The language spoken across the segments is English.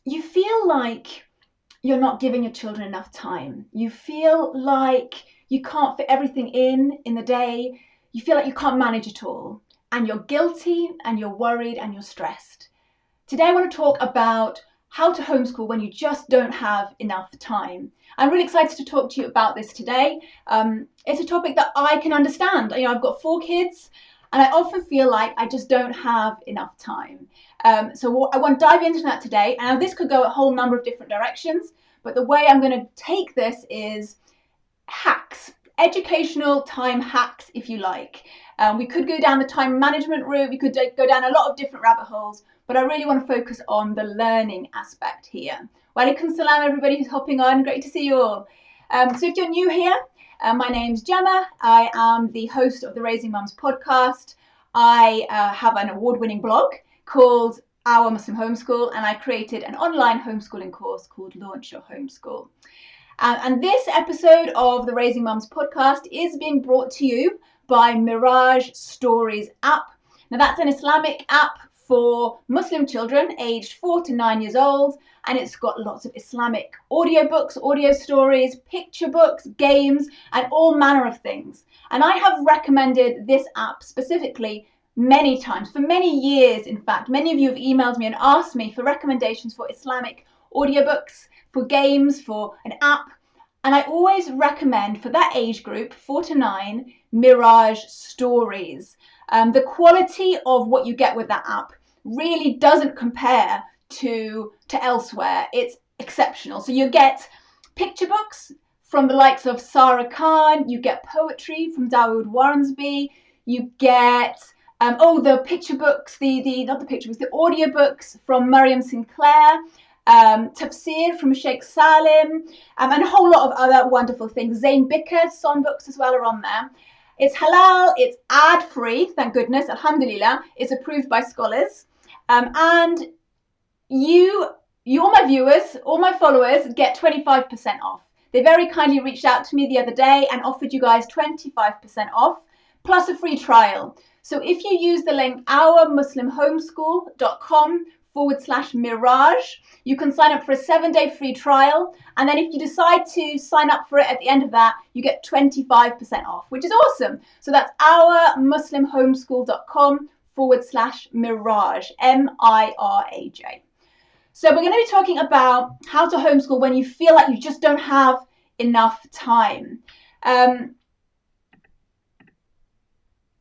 you feel like you're not giving your children enough time. You feel like you can't fit everything in the day. You feel like you can't manage it all. And you're guilty and you're worried and you're stressed. Today I want to talk about how to homeschool when you just don't have enough time. I'm really excited to talk to you about this today. It's a topic that I can understand. I've got 4 kids and I often feel like I just don't have enough time. So I want to dive into that today. And now this could go a whole number of different directions, but the way I'm going to take this is hacks, educational time hacks, if you like. We could go down the time management route, we could go down a lot of different rabbit holes, but I really want to focus on the learning aspect here. Walaikum salam, everybody who's hopping on. Great to see you all. So if you're new here, my name's Gemma. I am the host of the Raising Mums podcast. I have an award-winning blog called Our Muslim Homeschool, and I created an online homeschooling course called Launch Your Homeschool. And this episode of the Raising Mums podcast is being brought to you by Miraj Stories App. Now that's an Islamic app for Muslim children aged 4 to 9 years old, and it's got lots of Islamic audiobooks, audio stories, picture books, games, and all manner of things. And I have recommended this app specifically many times, for many years in fact. Many of you have emailed me and asked me for recommendations for Islamic audiobooks, for games, for an app. And I always recommend for that age group, 4 to 9, Miraj Stories. The quality of what you get with that app really doesn't compare to elsewhere. It's exceptional. So you get picture books from the likes of Sarah Khan, you get poetry from Dawood Warnsby, you get the picture books, not the picture books, the audio books from Mariam Sinclair, tafsir from Sheikh Salim, and a whole lot of other wonderful things. Zain Bicker's songbooks as well are on there. It's halal, it's ad-free, thank goodness, alhamdulillah. It's approved by scholars. And you, all my viewers, all my followers get 25% off. They very kindly reached out to me the other day and offered you guys 25% off, plus a free trial. So if you use the link ourmuslimhomeschool.com/Miraj, you can sign up for a 7-day free trial. And then if you decide to sign up for it at the end of that, you get 25% off, which is awesome. So that's ourmuslimhomeschool.com/Miraj, Miraj. So we're going to be talking about how to homeschool when you feel like you just don't have enough time.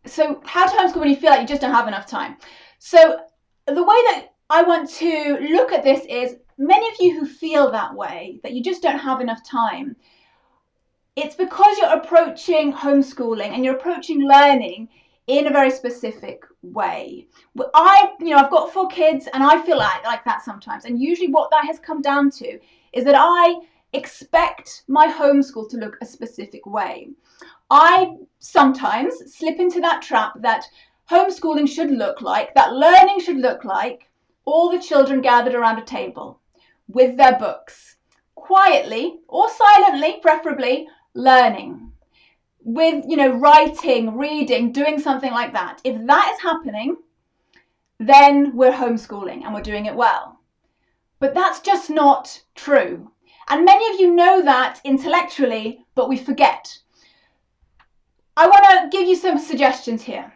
So how to homeschool when you feel like you just don't have enough time. So the way that I want to look at this is, many of you who feel that way, that you just don't have enough time, it's because you're approaching homeschooling and you're approaching learning in a very specific way. I've got 4 kids and I feel like that sometimes. And usually what that has come down to is that I expect my homeschool to look a specific way. I sometimes slip into that trap that homeschooling should look like, that learning should look like, all the children gathered around a table with their books, quietly or silently, preferably, learning, with, writing, reading, doing something like that. If that is happening, then we're homeschooling and we're doing it well. But that's just not true. And many of you know that intellectually, but we forget. I want to give you some suggestions here.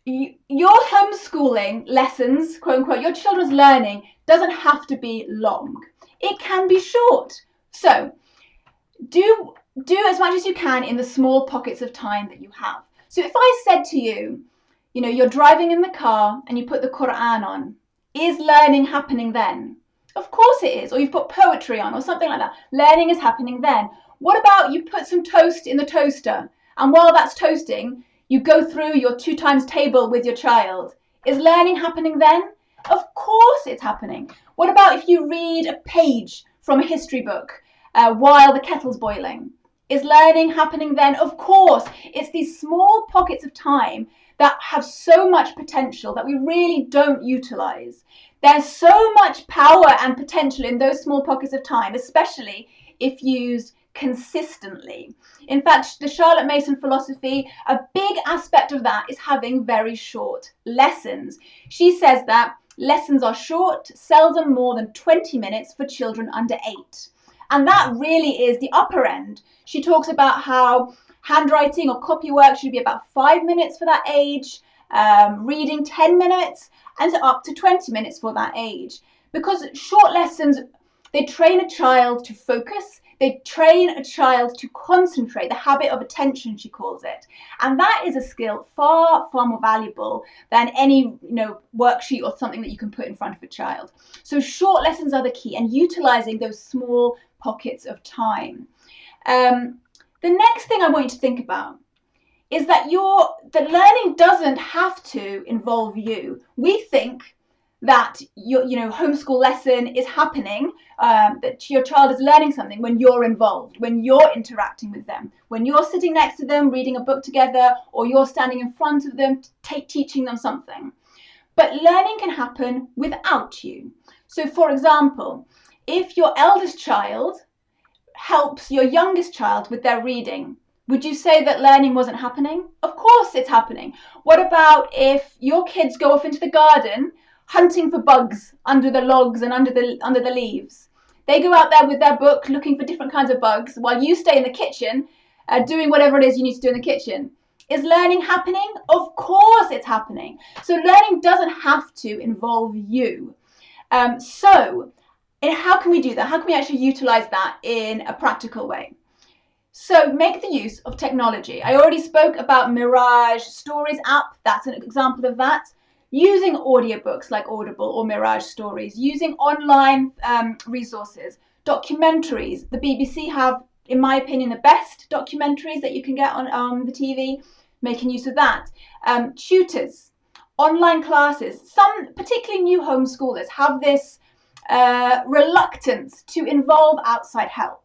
Your homeschooling lessons, quote unquote, your children's learning doesn't have to be long. It can be short. So do as much as you can in the small pockets of time that you have. So if I said to you, you're driving in the car and you put the Quran on, is learning happening then? Of course it is. Or you've put poetry on or something like that. Learning is happening then. What about you put some toast in the toaster, and while that's toasting, you go through your 2 times table with your child? Is learning happening then? Of course it's happening. What about if you read a page from a history book while the kettle's boiling? Is learning happening then? Of course. It's these small pockets of time that have so much potential that we really don't utilize. There's so much power and potential in those small pockets of time, especially if used consistently. In fact, the Charlotte Mason philosophy, a big aspect of that is having very short lessons. She says that Lessons are short, seldom more than 20 minutes for children under 8. And that really is the upper end. She talks about how handwriting or copy work should be about 5 minutes for that age, reading 10 minutes, and up to 20 minutes for that age. Because short lessons, they train a child to focus, they train a child to concentrate, the habit of attention, she calls it. And that is a skill far, far more valuable than any worksheet or something that you can put in front of a child. So short lessons are the key, and utilizing those small pockets of time. The next thing I want you to think about is that the learning doesn't have to involve you. We think that your homeschool lesson is happening, that your child is learning something when you're involved, when you're interacting with them, when you're sitting next to them reading a book together, or you're standing in front of them teaching them something. But learning can happen without you. So for example, if your eldest child helps your youngest child with their reading, would you say that learning wasn't happening? Of course it's happening. What about if your kids go off into the garden hunting for bugs under the logs and under the leaves? They go out there with their book looking for different kinds of bugs while you stay in the kitchen doing whatever it is you need to do in the kitchen. Is learning happening? Of course it's happening. So learning doesn't have to involve you. So how can we do that? How can we actually utilize that in a practical way? So make the use of technology. I already spoke about Miraj Stories App. That's an example of that. Using audiobooks like Audible or Miraj Stories, using online resources, documentaries. The BBC have, in my opinion, the best documentaries that you can get on the TV, making use of that. Tutors, online classes. Some, particularly new homeschoolers, have this reluctance to involve outside help.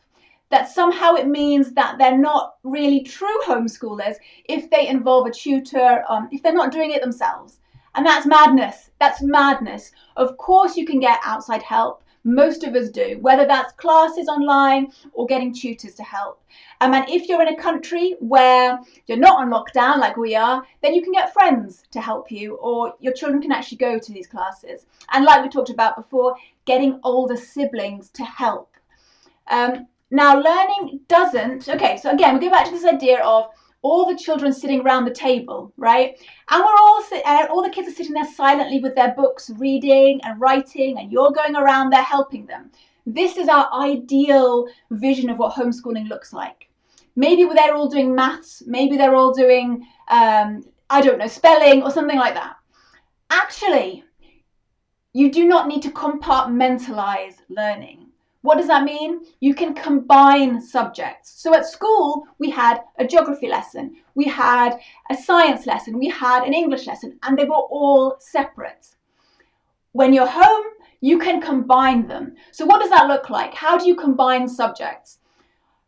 That somehow it means that they're not really true homeschoolers if they involve a tutor, if they're not doing it themselves. And that's madness. That's madness. Of course you can get outside help. Most of us do, whether that's classes online or getting tutors to help. And if you're in a country where you're not on lockdown like we are, then you can get friends to help you, or your children can actually go to these classes. And like we talked about before, getting older siblings to help. Now, learning doesn't, okay, so again, we go back to this idea of all the children sitting around the table, right? And all the kids are sitting there silently with their books, reading and writing, and you're going around there helping them. This is our ideal vision of what homeschooling looks like. Maybe they're all doing maths, maybe they're all doing, spelling or something like that. Actually, you do not need to compartmentalize learning. What does that mean? You can combine subjects. So at school, we had a geography lesson, we had a science lesson, we had an English lesson, and they were all separate. When you're home, you can combine them. So what does that look like? How do you combine subjects?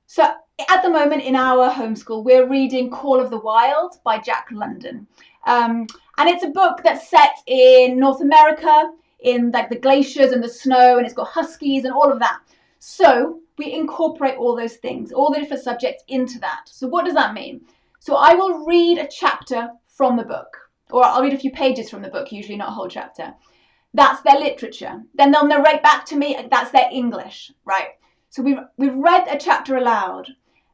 So at the moment in our homeschool, we're reading Call of the Wild by Jack London. And it's a book that's set in North America, in like the glaciers and the snow, and it's got huskies and all of that. So we incorporate all those things, all the different subjects into that. So what does that mean? So I will read a chapter from the book, or I'll read a few pages from the book, usually not a whole chapter. That's their literature. Then they'll narrate back to me, that's their English, right? So we've read a chapter aloud.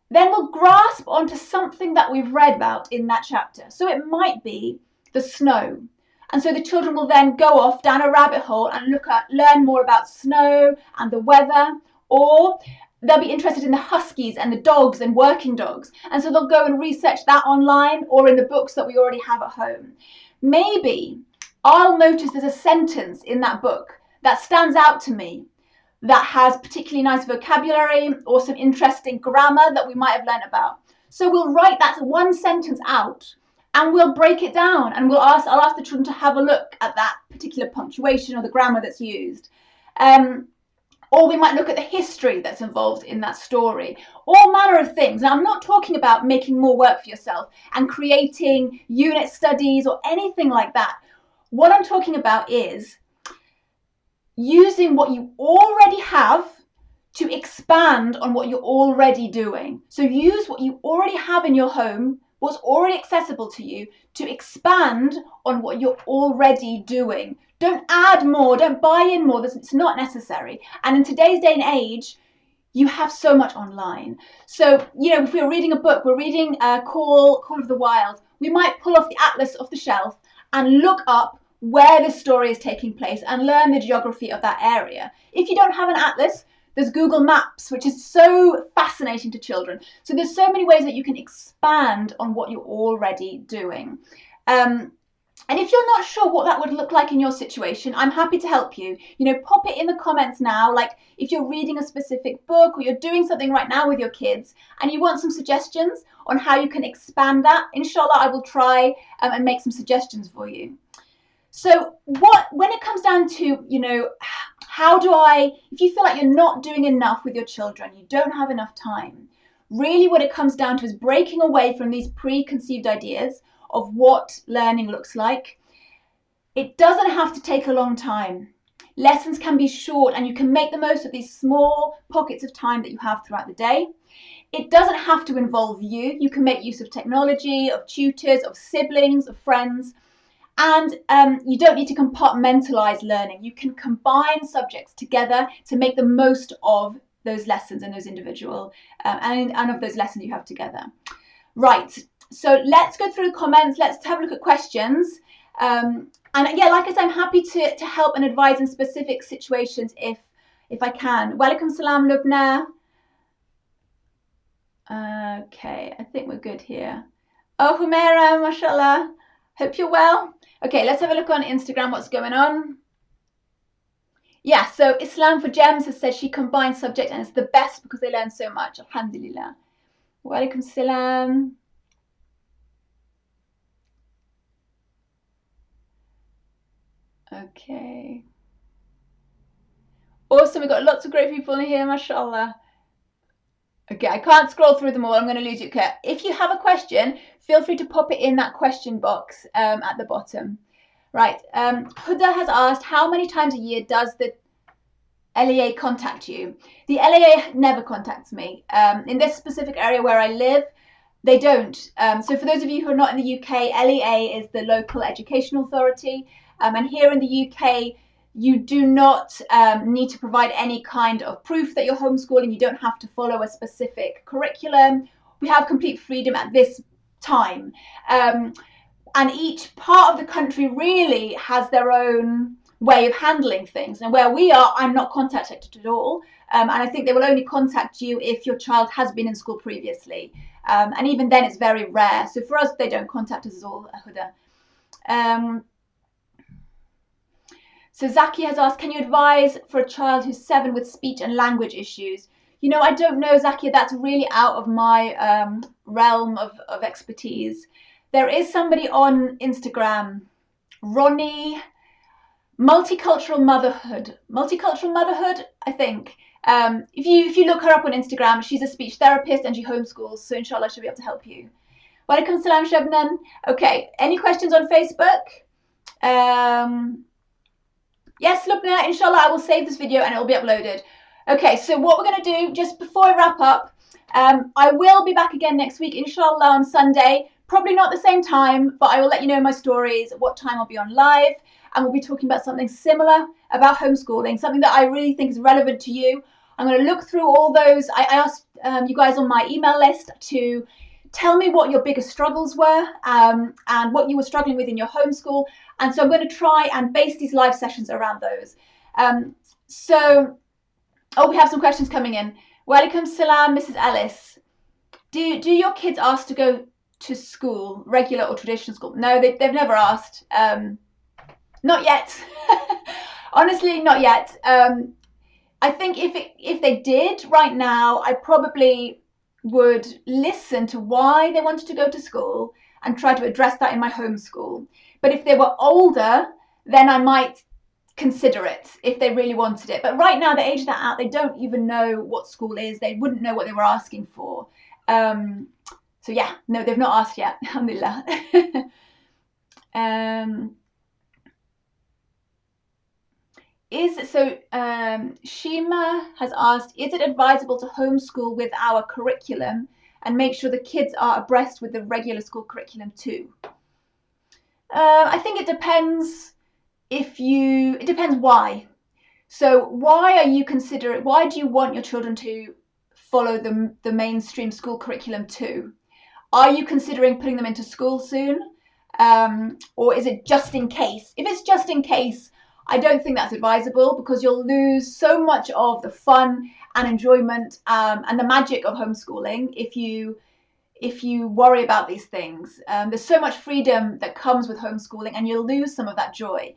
Then we'll grasp onto something that we've read about in that chapter. So it might be the snow. And so the children will then go off down a rabbit hole and learn more about snow and the weather, or they'll be interested in the huskies and the dogs and working dogs. And so they'll go and research that online or in the books that we already have at home. Maybe I'll notice there's a sentence in that book that stands out to me that has particularly nice vocabulary or some interesting grammar that we might have learned about. So we'll write that one sentence out and we'll break it down, and I'll ask the children to have a look at that particular punctuation or the grammar that's used. Or we might look at the history that's involved in that story. All manner of things. Now, I'm not talking about making more work for yourself and creating unit studies or anything like that. What I'm talking about is using what you already have to expand on what you're already doing. So use what you already have in your home, what's already accessible to you, to expand on what you're already doing. Don't add more, don't buy in more. It's not necessary. And in today's day and age, you have so much online. So, if we're reading a book, we're reading Call of the Wild, we might pull off the atlas off the shelf and look up where the story is taking place and learn the geography of that area. If you don't have an atlas, there's Google Maps, which is so fascinating to children. So there's so many ways that you can expand on what you're already doing. And if you're not sure what that would look like in your situation, I'm happy to help you. Pop it in the comments now. Like if you're reading a specific book or you're doing something right now with your kids and you want some suggestions on how you can expand that, inshallah, I will try and make some suggestions for you. So when it comes down to, if you feel like you're not doing enough with your children, you don't have enough time, really what it comes down to is breaking away from these preconceived ideas of what learning looks like. It doesn't have to take a long time. Lessons can be short and you can make the most of these small pockets of time that you have throughout the day. It doesn't have to involve you. You can make use of technology, of tutors, of siblings, of friends. And you don't need to compartmentalize learning. You can combine subjects together to make the most of those lessons and those individual and of those lessons you have together. Right, so let's go through the comments. Let's have a look at questions. And yeah, like I said, I'm happy to help and advise in specific situations if I can. Walaikum salam, Lubna. Okay, I think we're good here. Oh, Humaira, mashallah. Hope you're well. Okay, let's have a look on Instagram what's going on. Yeah, so Islam for Gems has said she combines subject and it's the best because they learn so much. Alhamdulillah. Walaikum salam. Okay. Awesome, we've got lots of great people in here, mashallah. Okay, I can't scroll through them all. I'm going to lose you. Okay. If you have a question, feel free to pop it in that question box at the bottom. Right. Huda has asked, how many times a year does the LEA contact you? The LEA never contacts me. In this specific area where I live, they don't. So for those of you who are not in the UK, LEA is the local education authority. And here in the UK, you do not need to provide any kind of proof that you're homeschooling. You don't have to follow a specific curriculum. We have complete freedom at this time. And each part of the country really has their own way of handling things. And where we are, I'm not contacted at all. And I think they will only contact you if your child has been in school previously. And even then, it's very rare. So for us, they don't contact us at all, Huda. So Zaki has asked, can you advise for a child who's 7 with speech and language issues? I don't know, Zaki, that's really out of my realm of expertise. There is somebody on Instagram, Ronnie, Multicultural Motherhood, I think. If you look her up on Instagram, she's a speech therapist and she homeschools, so inshallah she'll be able to help you. Walaikum salam, Shabnan. Okay, any questions on Facebook? Yes, Lubna, inshallah I will save this video and it will be uploaded. Okay, so what we're going to do, just before I wrap up, I will be back again next week, inshallah, on Sunday. Probably not the same time, but I will let you know my stories, what time I'll be on live, and we'll be talking about something similar about homeschooling, something that I really think is relevant to you. I'm going to look through all those. I asked you guys on my email list to tell me what your biggest struggles were and what you were struggling with in your homeschool. And so I'm going to try and base these live sessions around those. We have some questions coming in. Walaikum salam, Mrs. Ellis. Do your kids ask to go to school, regular or traditional school? No, they've never asked. Not yet. Honestly, not yet. I think if they did right now, I probably would listen to why they wanted to go to school and try to address that in my homeschool. But if they were older, then I might consider it if they really wanted it. But right now, the age they're at, they don't even know what school is. They wouldn't know what they were asking for. So yeah, no, they've not asked yet. Alhamdulillah. Shima has asked, is it advisable to homeschool with our curriculum and make sure the kids are abreast with the regular school curriculum too? I think it depends. it depends why. So why do you want your children to follow the mainstream school curriculum too? Are you considering putting them into school soon? Or is it just in case? If it's just in case, I don't think that's advisable, because you'll lose so much of the fun and enjoyment and the magic of homeschooling if you worry about these things. There's so much freedom that comes with homeschooling, and you'll lose some of that joy.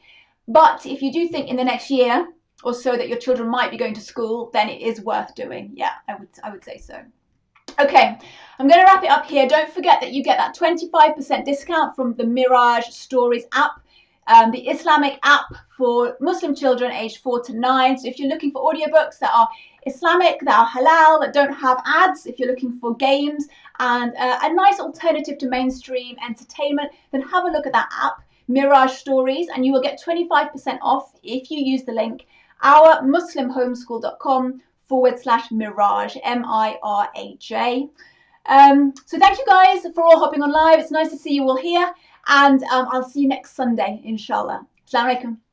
But if you do think in the next year or so that your children might be going to school, then it is worth doing. Yeah, I would say so. Okay, I'm going to wrap it up here. Don't forget that you get that 25% discount from the Miraj Stories app, the Islamic app for Muslim children aged 4 to 9. So if you're looking for audiobooks that are Islamic, that are halal, that don't have ads, if you're looking for games and a nice alternative to mainstream entertainment, then have a look at that app, Miraj Stories, and you will get 25% off if you use the link ourmuslimhomeschool.com/Miraj, Miraj. So thank you guys for all hopping on live. It's nice to see you all here, and I'll see you next Sunday, inshallah. Assalamu alaikum.